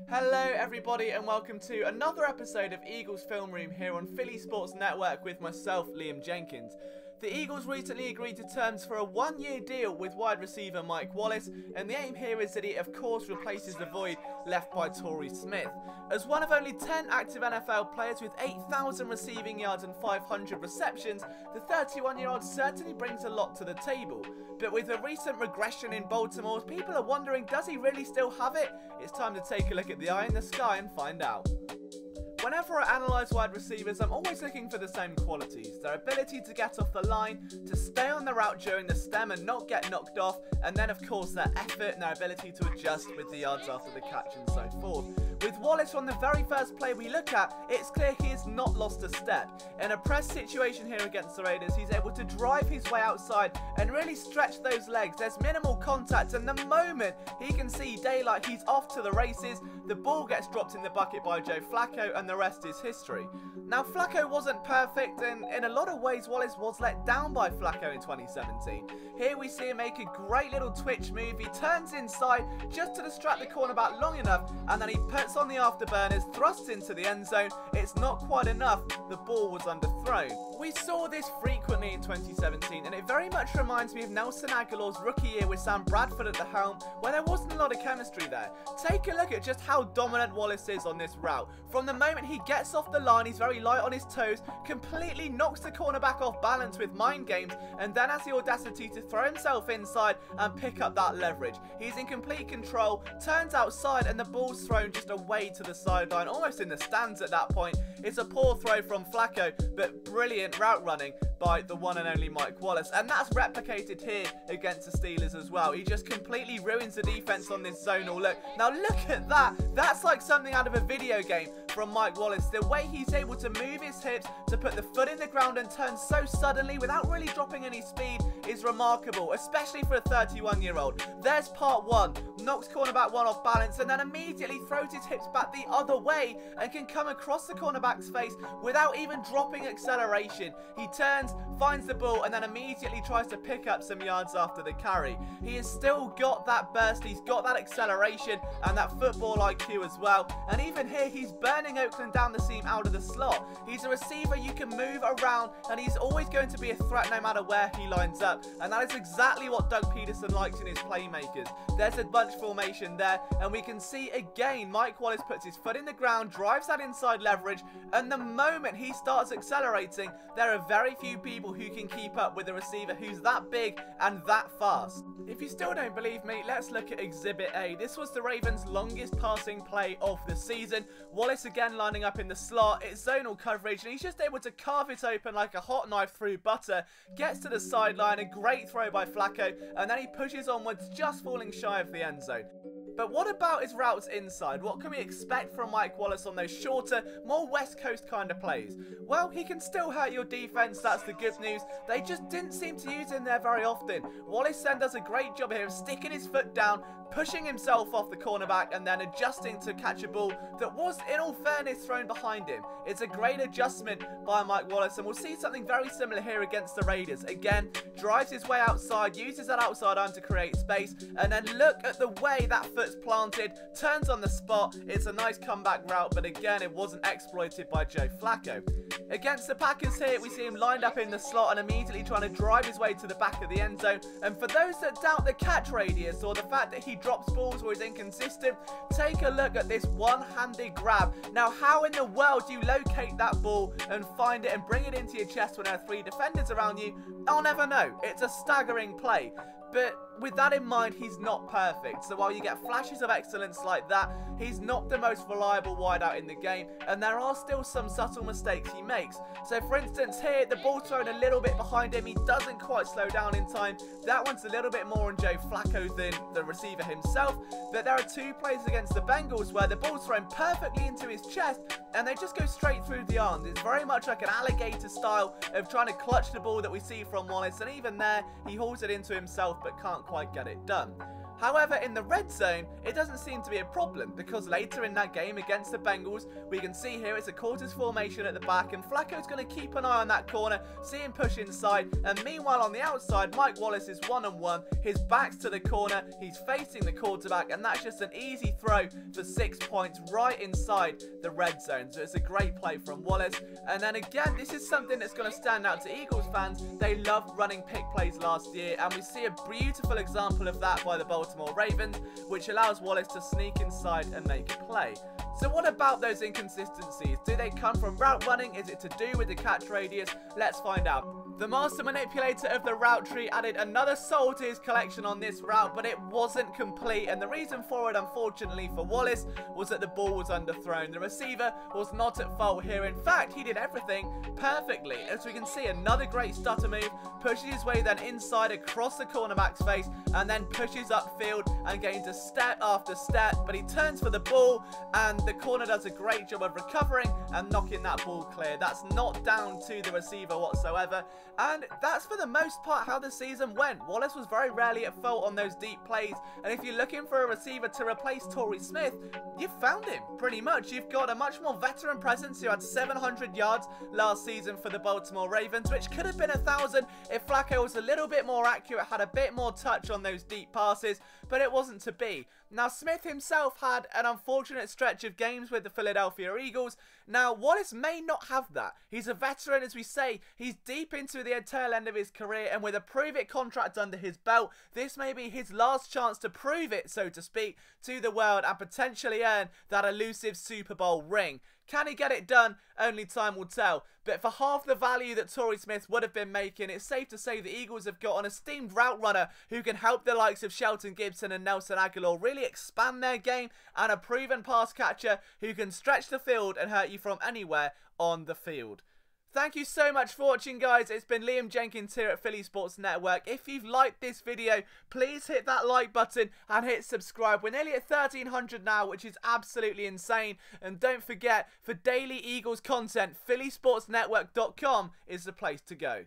Hello everybody and welcome to another episode of Eagles Film Room here on Philly Sports Network with myself, Liam Jenkins. The Eagles recently agreed to terms for a one-year deal with wide receiver Mike Wallace, and the aim here is that he of course replaces the void left by Torrey Smith. As one of only 10 active NFL players with 8,000 receiving yards and 500 receptions, the 31-year-old certainly brings a lot to the table. But with a recent regression in Baltimore, people are wondering, does he really still have it? It's time to take a look at the eye in the sky and find out. Whenever I analyse wide receivers, I'm always looking for the same qualities. Their ability to get off the line, to stay on the route during the stem and not get knocked off, and then of course their effort and their ability to adjust with the yards after the catch and so forth. With Wallace on the very first play we look at, it's clear he has not lost a step. In a press situation here against the Raiders, he's able to drive his way outside and really stretch those legs. There's minimal contact, and the moment he can see daylight, he's off to the races. The ball gets dropped in the bucket by Joe Flacco, and the rest is history. Now, Flacco wasn't perfect, and in a lot of ways, Wallace was let down by Flacco in 2017. Here we see him make a great little twitch move. He turns inside just to distract the cornerback long enough, and then he puts on the afterburners, thrusts into the end zone. It's not quite enough. The ball was underthrown. We saw this frequently in 2017, and it very much reminds me of Nelson Aguilar's rookie year with Sam Bradford at the helm, where there wasn't a lot of chemistry there. Take a look at just how dominant Wallace is on this route. From the moment he gets off the line, he's very light on his toes, completely knocks the cornerback off balance with mind games, and then has the audacity to throw himself inside and pick up that leverage. He's in complete control, turns outside, and the ball's thrown just away to the sideline, almost in the stands at that point. It's a poor throw from Flacco, but brilliant route running by the one and only Mike Wallace, and that's replicated here against the Steelers as well. He just completely ruins the defense on this zonal look. Now look at that. That's like something out of a video game from Mike Wallace. The way he's able to move his hips, to put the foot in the ground and turn so suddenly without really dropping any speed is remarkable, especially for a 31-year-old. There's part one. Knocks cornerback one off balance and then immediately throws his hips back the other way and can come across the cornerback's face without even dropping acceleration. He turns, finds the ball, and then immediately tries to pick up some yards after the carry. He has still got that burst, he's got that acceleration and that football IQ as well. And even here, he's burning Oakland down the seam out of the slot. He's a receiver you can move around, and he's always going to be a threat no matter where he lines up. And that is exactly what Doug Peterson likes in his playmakers. There's a bunch formation there, and we can see again Mike Wallace puts his foot in the ground, drives that inside leverage, and the moment he starts accelerating, there are very few people who can keep up with a receiver who's that big and that fast. If you still don't believe me, let's look at Exhibit A. This was the Ravens' longest passing play of the season. Wallace again lining up in the slot, it's zonal coverage, and he's just able to carve it open like a hot knife through butter. Gets to the sideline, a great throw by Flacco, and then he pushes onwards, just falling shy of the end zone. But what about his routes inside? What can we expect from Mike Wallace on those shorter, more West Coast kind of plays? Well, he can still hurt your defense, that's the good news. They just didn't seem to use him there very often. Wallace then does a great job here of sticking his foot down, pushing himself off the cornerback, and then adjusting to catch a ball that was, in all fairness, thrown behind him. It's a great adjustment by Mike Wallace, and we'll see something very similar here against the Raiders. Again, drives his way outside, uses that outside arm to create space, and then look at the way that foot's planted, turns on the spot. It's a nice comeback route, but again, it wasn't exploited by Joe Flacco. Against the Packers here, we see him lined up in the slot and immediately trying to drive his way to the back of the end zone. And for those that doubt the catch radius or the fact that he drops balls or is inconsistent, take a look at this one-handed grab. Now, how in the world do you locate that ball and find it and bring it into your chest when there are three defenders around you? I'll never know. It's a staggering play. But with that in mind, he's not perfect. So while you get flashes of excellence like that, he's not the most reliable wideout in the game, and there are still some subtle mistakes he makes. So for instance here, the ball's thrown a little bit behind him, he doesn't quite slow down in time. That one's a little bit more on Joe Flacco than the receiver himself. But there are two plays against the Bengals where the ball's thrown perfectly into his chest and they just go straight through the arms. It's very much like an alligator style of trying to clutch the ball that we see from Wallace, and even there, he hauls it into himself but can't quite get it done. However, in the red zone, it doesn't seem to be a problem, because later in that game against the Bengals, we can see here it's a quarters formation at the back, and Flacco's going to keep an eye on that corner, see him push inside, and meanwhile on the outside, Mike Wallace is one-on-one, his back's to the corner, he's facing the quarterback, and that's just an easy throw for 6 points right inside the red zone. So it's a great play from Wallace. And then again, this is something that's going to stand out to Eagles fans. They loved running pick plays last year, and we see a beautiful example of that by the Baltimore Ravens, which allows Wallace to sneak inside and make a play. So what about those inconsistencies? Do they come from route running? Is it to do with the catch radius? Let's find out. The master manipulator of the route tree added another soul to his collection on this route, but it wasn't complete, and the reason for it, unfortunately for Wallace, was that the ball was underthrown. The receiver was not at fault here. In fact, he did everything perfectly. As we can see, another great stutter move, pushes his way then inside across the cornerback's face, and then pushes upfield and gains a step after step, but he turns for the ball, and the corner does a great job of recovering and knocking that ball clear. That's not down to the receiver whatsoever, and that's for the most part how the season went. Wallace was very rarely at fault on those deep plays, and if you're looking for a receiver to replace Torrey Smith, you've found him pretty much. You've got a much more veteran presence who had 700 yards last season for the Baltimore Ravens, which could have been 1,000 if Flacco was a little bit more accurate, had a bit more touch on those deep passes, but it wasn't to be. Now, Smith himself had an unfortunate stretch of games with the Philadelphia Eagles. Now, Wallace may not have that. He's a veteran, as we say. He's deep into the tail end of his career, and with a prove-it contract under his belt, this may be his last chance to prove it, so to speak, to the world and potentially earn that elusive Super Bowl ring. Can he get it done? Only time will tell. But for half the value that Torrey Smith would have been making, it's safe to say the Eagles have got an esteemed route runner who can help the likes of Shelton Gibson and Nelson Aguilar really expand their game, and a proven pass catcher who can stretch the field and hurt you from anywhere on the field. Thank you so much for watching, guys. It's been Liam Jenkins here at Philly Sports Network. If you've liked this video, please hit that like button and hit subscribe. We're nearly at 1,300 now, which is absolutely insane. And don't forget, for daily Eagles content, phillysportsnetwork.com is the place to go.